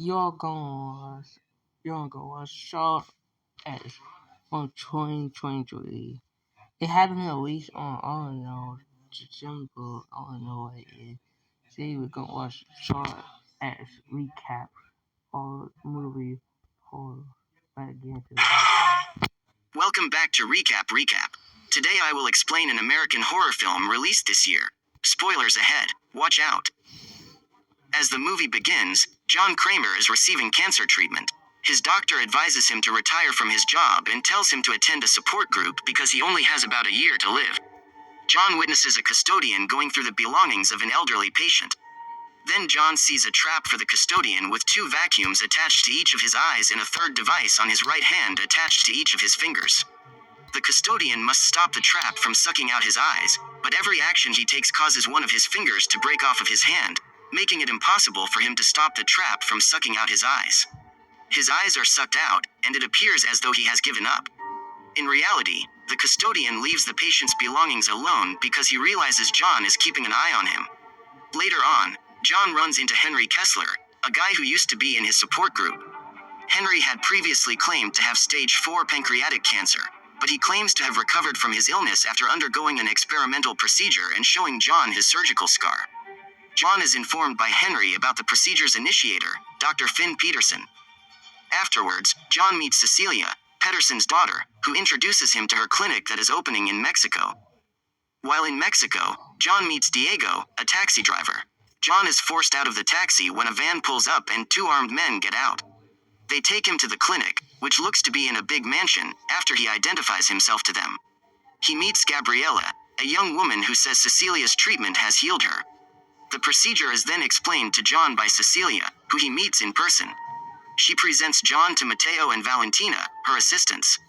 y'all gonna watch Sharp X from 2023. It hadn't been released on all December. I don't know what it is. Today we're gonna watch Sharp X recap or movie or right again. Welcome back to Recap. Today I will explain an American horror film released this year. Spoilers ahead, watch out. As the movie begins, John Kramer is receiving cancer treatment. His doctor advises him to retire from his job and tells him to attend a support group because he only has about a year to live. John witnesses a custodian going through the belongings of an elderly patient. Then John sees a trap for the custodian with 2 vacuums attached to each of his eyes and a third device on his right hand attached to each of his fingers. The custodian must stop the trap from sucking out his eyes, but every action he takes causes one of his fingers to break off of his hand, making it impossible for him to stop the trap from sucking out his eyes. His eyes are sucked out, and it appears as though he has given up. In reality, the custodian leaves the patient's belongings alone because he realizes John is keeping an eye on him. Later on, John runs into Henry Kessler, a guy who used to be in his support group. Henry had previously claimed to have stage 4 pancreatic cancer, but he claims to have recovered from his illness after undergoing an experimental procedure and showing John his surgical scar. John is informed by Henry about the procedure's initiator, Dr. Finn Peterson. Afterwards, John meets Cecilia, Peterson's daughter, who introduces him to her clinic that is opening in Mexico. While in Mexico, John meets Diego, a taxi driver. John is forced out of the taxi when a van pulls up and 2 armed men get out. They take him to the clinic, which looks to be in a big mansion, after he identifies himself to them. He meets Gabriella, a young woman who says Cecilia's treatment has healed her. The procedure is then explained to John by Cecilia, who he meets in person. She presents John to Mateo and Valentina, her assistants.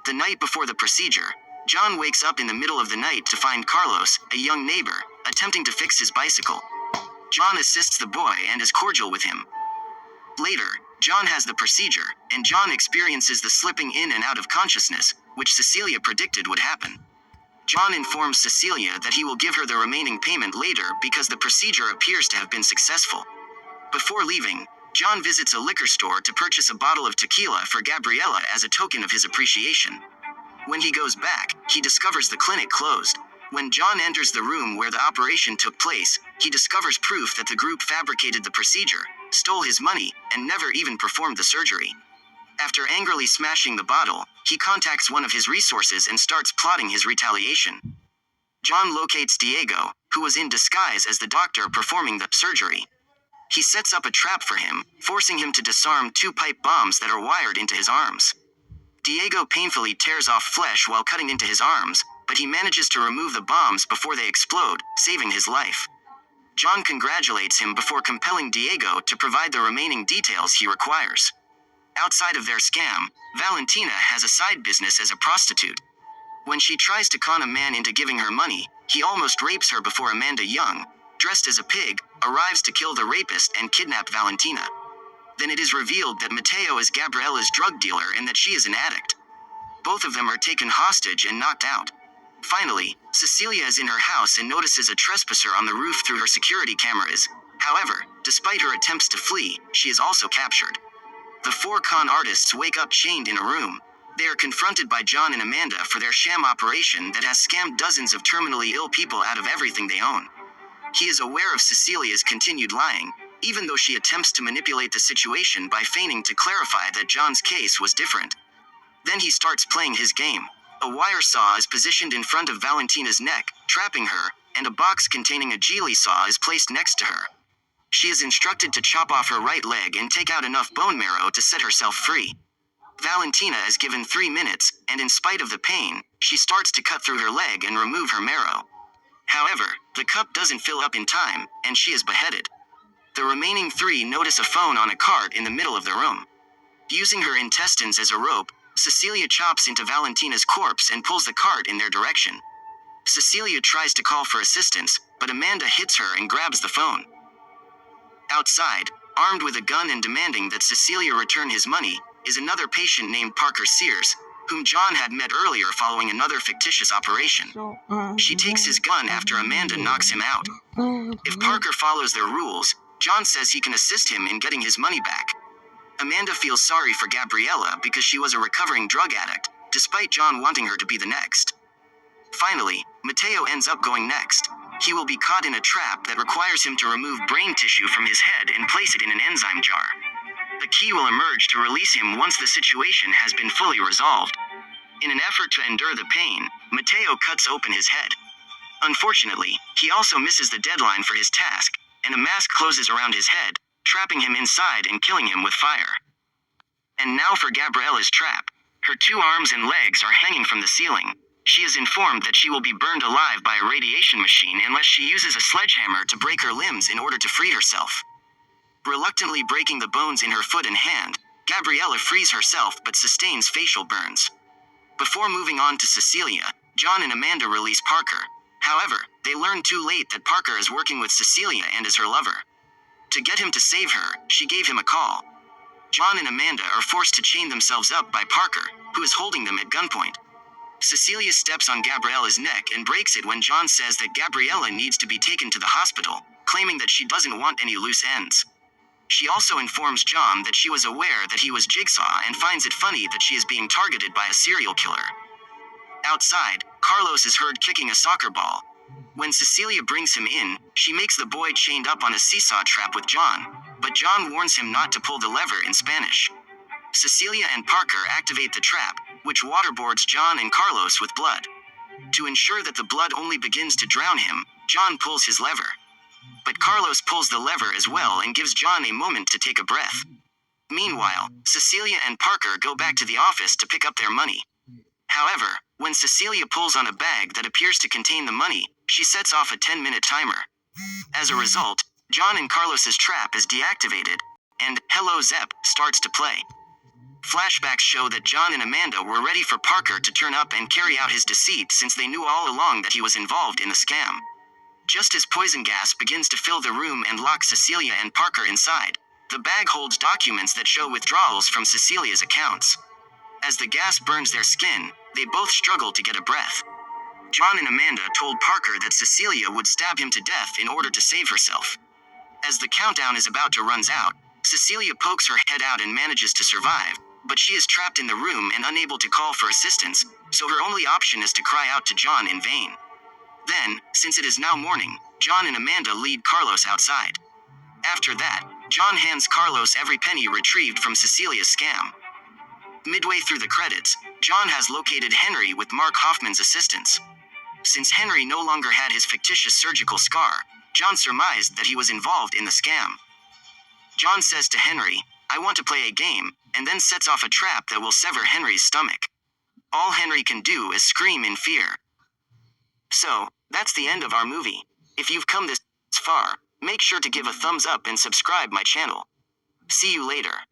The night before the procedure, John wakes up in the middle of the night to find Carlos, a young neighbor, attempting to fix his bicycle. John assists the boy and is cordial with him. Later, John has the procedure, and John experiences the slipping in and out of consciousness, which Cecilia predicted would happen. John informs Cecilia that he will give her the remaining payment later because the procedure appears to have been successful. Before leaving, John visits a liquor store to purchase a bottle of tequila for Gabriella as a token of his appreciation. When he goes back, he discovers the clinic closed. When John enters the room where the operation took place, he discovers proof that the group fabricated the procedure, stole his money, and never even performed the surgery. After angrily smashing the bottle, he contacts one of his resources and starts plotting his retaliation. John locates Diego, who was in disguise as the doctor performing the surgery. He sets up a trap for him, forcing him to disarm 2 pipe bombs that are wired into his arms. Diego painfully tears off flesh while cutting into his arms, but he manages to remove the bombs before they explode, saving his life. John congratulates him before compelling Diego to provide the remaining details he requires. Outside of their scam, Valentina has a side business as a prostitute. When she tries to con a man into giving her money, he almost rapes her before Amanda Young, dressed as a pig, arrives to kill the rapist and kidnap Valentina. Then it is revealed that Mateo is Gabriella's drug dealer and that she is an addict. Both of them are taken hostage and knocked out. Finally, Cecilia is in her house and notices a trespasser on the roof through her security cameras. However, despite her attempts to flee, she is also captured. The 4 con artists wake up chained in a room. They are confronted by John and Amanda for their sham operation that has scammed dozens of terminally ill people out of everything they own. He is aware of Cecilia's continued lying, even though she attempts to manipulate the situation by feigning to clarify that John's case was different. Then he starts playing his game. A wire saw is positioned in front of Valentina's neck, trapping her, and a box containing a Geely saw is placed next to her. She is instructed to chop off her right leg and take out enough bone marrow to set herself free. Valentina is given 3 minutes, and in spite of the pain, she starts to cut through her leg and remove her marrow. However, the cup doesn't fill up in time, and she is beheaded. The remaining 3 notice a phone on a cart in the middle of the room. Using her intestines as a rope, Cecilia chops into Valentina's corpse and pulls the cart in their direction. Cecilia tries to call for assistance, but Amanda hits her and grabs the phone. Outside, armed with a gun and demanding that Cecilia return his money, is another patient named Parker Sears, whom John had met earlier following another fictitious operation. She takes his gun after Amanda knocks him out. If Parker follows their rules, John says he can assist him in getting his money back. Amanda feels sorry for Gabriella because she was a recovering drug addict, despite John wanting her to be the next. Finally, Mateo ends up going next. He will be caught in a trap that requires him to remove brain tissue from his head and place it in an enzyme jar. A key will emerge to release him once the situation has been fully resolved. In an effort to endure the pain, Mateo cuts open his head. Unfortunately, he also misses the deadline for his task, and a mask closes around his head, trapping him inside and killing him with fire. And now for Gabriella's trap. Her 2 arms and legs are hanging from the ceiling. She is informed that she will be burned alive by a radiation machine unless she uses a sledgehammer to break her limbs in order to free herself. Reluctantly breaking the bones in her foot and hand, Gabriella frees herself but sustains facial burns. Before moving on to Cecilia, John and Amanda release Parker. However, they learn too late that Parker is working with Cecilia and is her lover. To get him to save her, she gave him a call. John and Amanda are forced to chain themselves up by Parker, who is holding them at gunpoint. Cecilia steps on Gabriella's neck and breaks it when John says that Gabriella needs to be taken to the hospital, claiming that she doesn't want any loose ends. She also informs John that she was aware that he was Jigsaw and finds it funny that she is being targeted by a serial killer. Outside, Carlos is heard kicking a soccer ball. When Cecilia brings him in, she makes the boy chained up on a seesaw trap with John, but John warns him not to pull the lever in Spanish. Cecilia and Parker activate the trap, which waterboards John and Carlos with blood. To ensure that the blood only begins to drown him, John pulls his lever. But Carlos pulls the lever as well and gives John a moment to take a breath. Meanwhile, Cecilia and Parker go back to the office to pick up their money. However, when Cecilia pulls on a bag that appears to contain the money, she sets off a 10-minute timer. As a result, John and Carlos's trap is deactivated, and Hello Zep starts to play. Flashbacks show that John and Amanda were ready for Parker to turn up and carry out his deceit since they knew all along that he was involved in the scam. Just as poison gas begins to fill the room and lock Cecilia and Parker inside, the bag holds documents that show withdrawals from Cecilia's accounts. As the gas burns their skin, they both struggle to get a breath. John and Amanda told Parker that Cecilia would stab him to death in order to save herself. As the countdown is about to run out, Cecilia pokes her head out and manages to survive, but she is trapped in the room and unable to call for assistance, so her only option is to cry out to John in vain. Then, since it is now morning, John and Amanda lead Carlos outside. After that, John hands Carlos every penny retrieved from Cecilia's scam. Midway through the credits, John has located Henry with Mark Hoffman's assistance. Since Henry no longer had his fictitious surgical scar, John surmised that he was involved in the scam. John says to Henry, "I want to play a game," and then sets off a trap that will sever Henry's stomach. All Henry can do is scream in fear. So, that's the end of our movie. If you've come this far, make sure to give a thumbs up and subscribe my channel. See you later.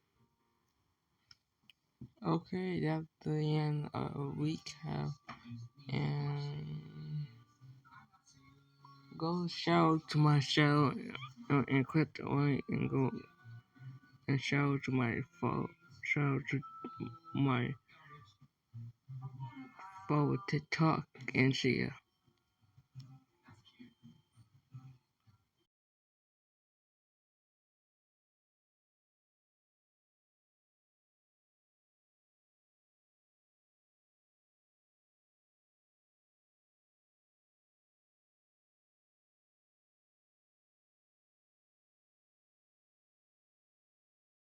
Okay, that's the end of a recap. And go shout to my show and click the link and go and shout to my follow TikTok and see ya.